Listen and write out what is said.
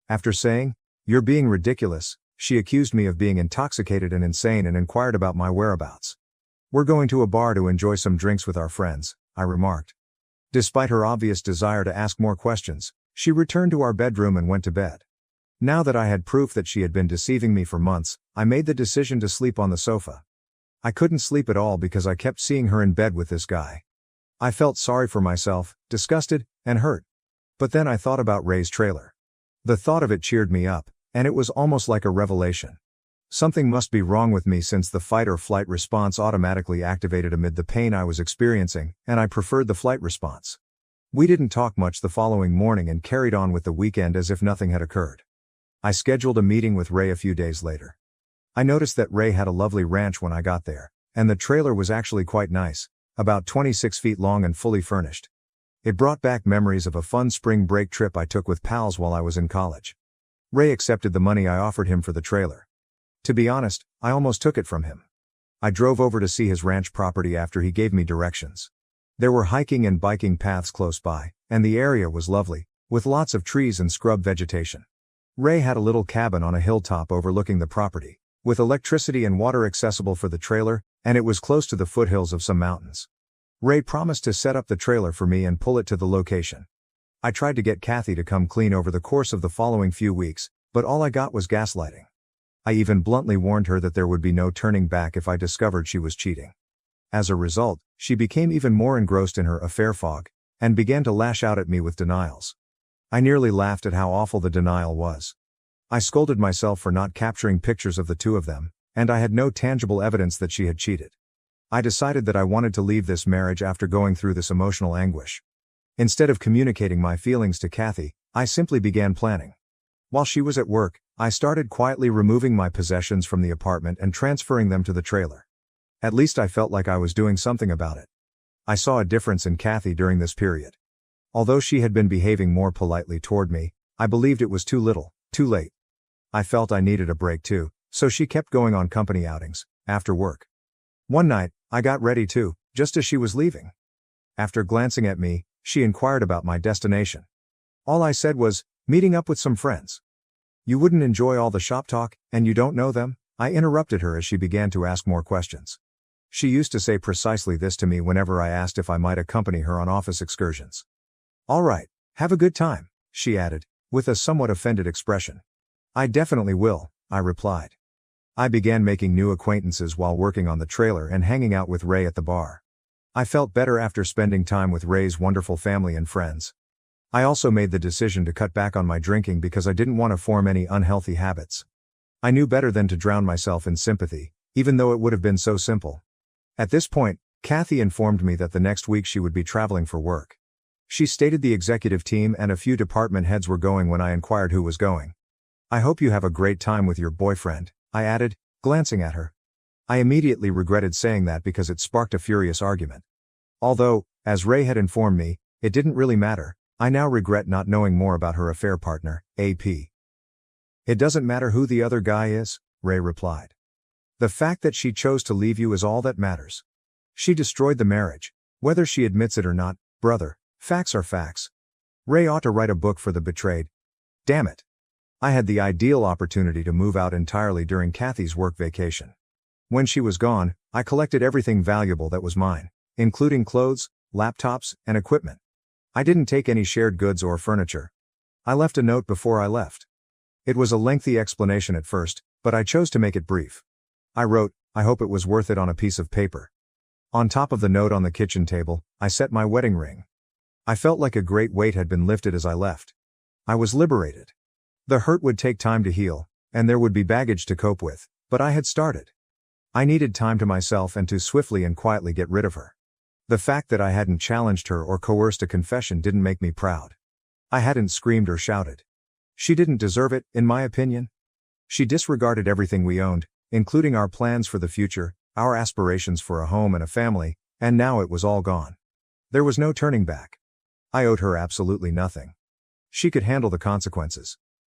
After saying, "You're being ridiculous," she accused me of being intoxicated and insane and inquired about my whereabouts. "We're going to a bar to enjoy some drinks with our friends," I remarked. Despite her obvious desire to ask more questions, she returned to our bedroom and went to bed. Now that I had proof that she had been deceiving me for months, I made the decision to sleep on the sofa. I couldn't sleep at all because I kept seeing her in bed with this guy. I felt sorry for myself, disgusted, and hurt. But then I thought about Ray's trailer. The thought of it cheered me up, and it was almost like a revelation. Something must be wrong with me since the fight or flight response automatically activated amid the pain I was experiencing, and I preferred the flight response. We didn't talk much the following morning and carried on with the weekend as if nothing had occurred. I scheduled a meeting with Ray a few days later. I noticed that Ray had a lovely ranch when I got there, and the trailer was actually quite nice, about 26 feet long and fully furnished. It brought back memories of a fun spring break trip I took with pals while I was in college. Ray accepted the money I offered him for the trailer. To be honest, I almost took it from him. I drove over to see his ranch property after he gave me directions. There were hiking and biking paths close by, and the area was lovely, with lots of trees and scrub vegetation. Ray had a little cabin on a hilltop overlooking the property, with electricity and water accessible for the trailer, and it was close to the foothills of some mountains. Ray promised to set up the trailer for me and pull it to the location. I tried to get Kathy to come clean over the course of the following few weeks, but all I got was gaslighting. I even bluntly warned her that there would be no turning back if I discovered she was cheating. As a result, she became even more engrossed in her affair fog, and began to lash out at me with denials. I nearly laughed at how awful the denial was. I scolded myself for not capturing pictures of the two of them, and I had no tangible evidence that she had cheated. I decided that I wanted to leave this marriage after going through this emotional anguish. Instead of communicating my feelings to Kathy, I simply began planning. While she was at work, I started quietly removing my possessions from the apartment and transferring them to the trailer. At least I felt like I was doing something about it. I saw a difference in Kathy during this period. Although she had been behaving more politely toward me, I believed it was too little, too late. I felt I needed a break too, so she kept going on company outings, after work. One night, I got ready too, just as she was leaving. After glancing at me, she inquired about my destination. All I said was, "Meeting up with some friends." "You wouldn't enjoy all the shop talk, and you don't know them?" I interrupted her as she began to ask more questions. She used to say precisely this to me whenever I asked if I might accompany her on office excursions. "All right, have a good time," she added, with a somewhat offended expression. "I definitely will," I replied. I began making new acquaintances while working on the trailer and hanging out with Ray at the bar. I felt better after spending time with Ray's wonderful family and friends. I also made the decision to cut back on my drinking because I didn't want to form any unhealthy habits. I knew better than to drown myself in sympathy, even though it would have been so simple. At this point, Kathy informed me that the next week she would be traveling for work. She stated the executive team and a few department heads were going when I inquired who was going. "I hope you have a great time with your boyfriend," I added, glancing at her. I immediately regretted saying that because it sparked a furious argument. Although, as Ray had informed me, it didn't really matter, I now regret not knowing more about her affair partner, AP. "It doesn't matter who the other guy is," Ray replied. "The fact that she chose to leave you is all that matters. She destroyed the marriage. Whether she admits it or not, brother, facts are facts. Ray ought to write a book for the betrayed. Damn it. I had the ideal opportunity to move out entirely during Kathy's work vacation. When she was gone, I collected everything valuable that was mine, including clothes, laptops, and equipment. I didn't take any shared goods or furniture. I left a note before I left. It was a lengthy explanation at first, but I chose to make it brief. I wrote, "I hope it was worth it," on a piece of paper. On top of the note on the kitchen table, I set my wedding ring. I felt like a great weight had been lifted as I left. I was liberated. The hurt would take time to heal, and there would be baggage to cope with, but I had started. I needed time to myself and to swiftly and quietly get rid of her. The fact that I hadn't challenged her or coerced a confession didn't make me proud. I hadn't screamed or shouted. She didn't deserve it, in my opinion. She disregarded everything we owned, including our plans for the future, our aspirations for a home and a family, and now it was all gone. There was no turning back. I owed her absolutely nothing. She could handle the consequences.